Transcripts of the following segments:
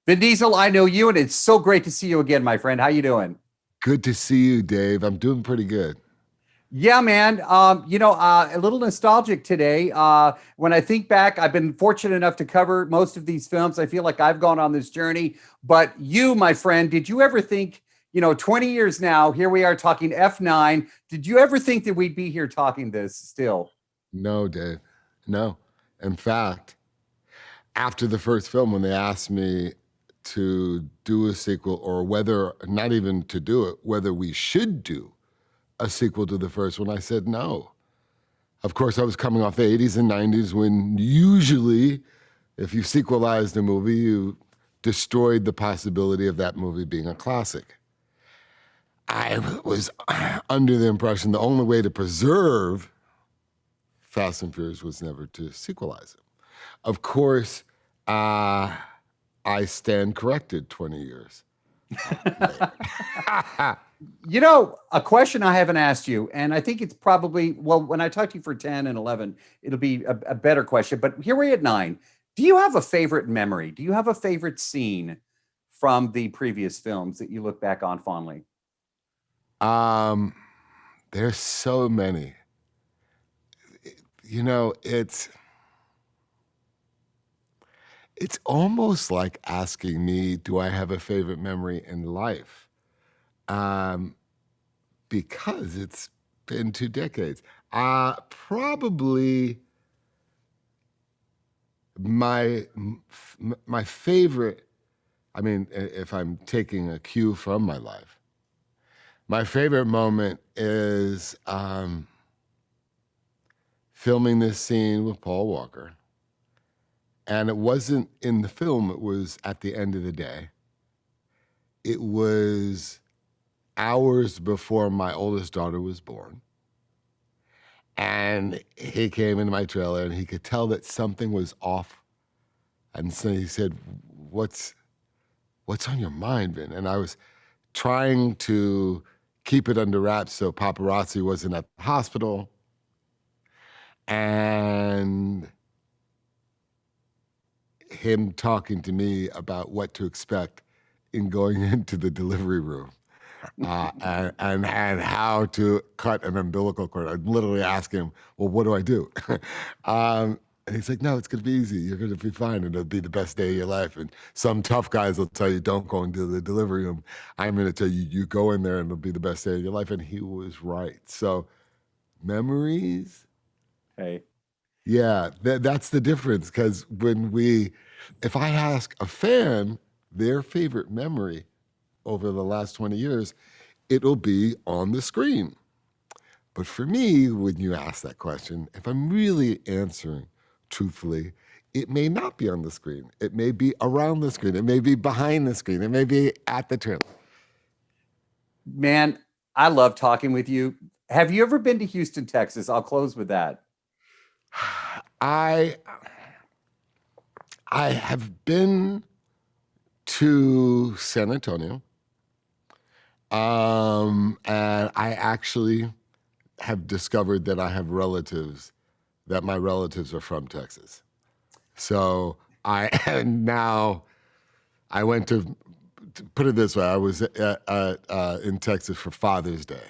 Vin Diesel, I know you, and it's so great to see you again, my friend. How you doing? Good to see you, Dave. I'm doing pretty good. Yeah, man. A little nostalgic today. When I think back, I've been fortunate enough to cover most of these films. I feel like I've gone on this journey. But you, my friend, did you ever think, 20 years now, here we are talking F9. Did you ever think that we'd be here talking this still? No, Dave. No. In fact, after the first film, when they asked me to do a sequel, or whether, not even to do it, whether we should do a sequel to the first one, I said no. Of course, I was coming off the 80s and 90s when usually, if you sequelized a movie, you destroyed the possibility of that movie being a classic. I was under the impression the only way to preserve Fast and Furious was never to sequelize it. Of course, I stand corrected 20 years later. A question I haven't asked you, and I think it's probably, well, when I talk to you for 10 and 11, it'll be a better question. But here we're at 9. Do you have a favorite memory? Do you have a favorite scene from the previous films that you look back on fondly? Um, there's so many. It's almost like asking me, do I have a favorite memory in life? Because it's been 2 decades. Probably my favorite, I mean, if I'm taking a cue from my life, my favorite moment is filming this scene with Paul Walker. And it wasn't in the film, it was at the end of the day. It was hours before my oldest daughter was born. And he came into my trailer and he could tell that something was off. And so he said, what's on your mind, Vin? And I was trying to keep it under wraps so paparazzi wasn't at the hospital. And him talking to me about what to expect in going into the delivery room and how to cut an umbilical cord. I'd literally ask him, well, what do I do? And he's like, no, it's going to be easy. You're going to be fine, and it'll be the best day of your life. And some tough guys will tell you, don't go into the delivery room. I'm going to tell you, you go in there, and it'll be the best day of your life. And he was right. So memories. Hey. Yeah, that's the difference. Because if I ask a fan their favorite memory over the last 20 years, it'll be on the screen. But for me, when you ask that question, if I'm really answering truthfully, it may not be on the screen. It may be around the screen. It may be behind the screen. It may be at the trailer. Man, I love talking with you. Have you ever been to Houston, Texas? I'll close with that. I have been to San Antonio, and I actually have discovered that that my relatives are from Texas. So I went to put it this way, I was in Texas for Father's Day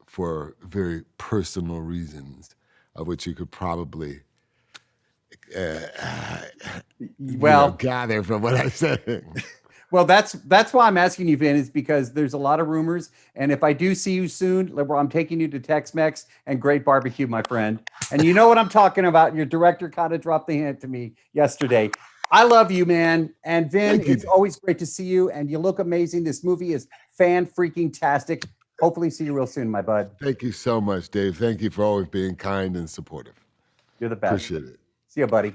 for very personal reasons, of which you could probably gather from what I'm saying. Well, that's why I'm asking you, Vin, is because there's a lot of rumors. And if I do see you soon, I'm taking you to Tex-Mex and great barbecue, my friend. And you know what I'm talking about. Your director kind of dropped the hint to me yesterday. I love you, man. And Vin, it's always great to see you. And you look amazing. This movie is fan-freaking-tastic. Hopefully see you real soon, my bud. Thank you so much, Dave. Thank you for always being kind and supportive. You're the best. Appreciate it. See you, buddy.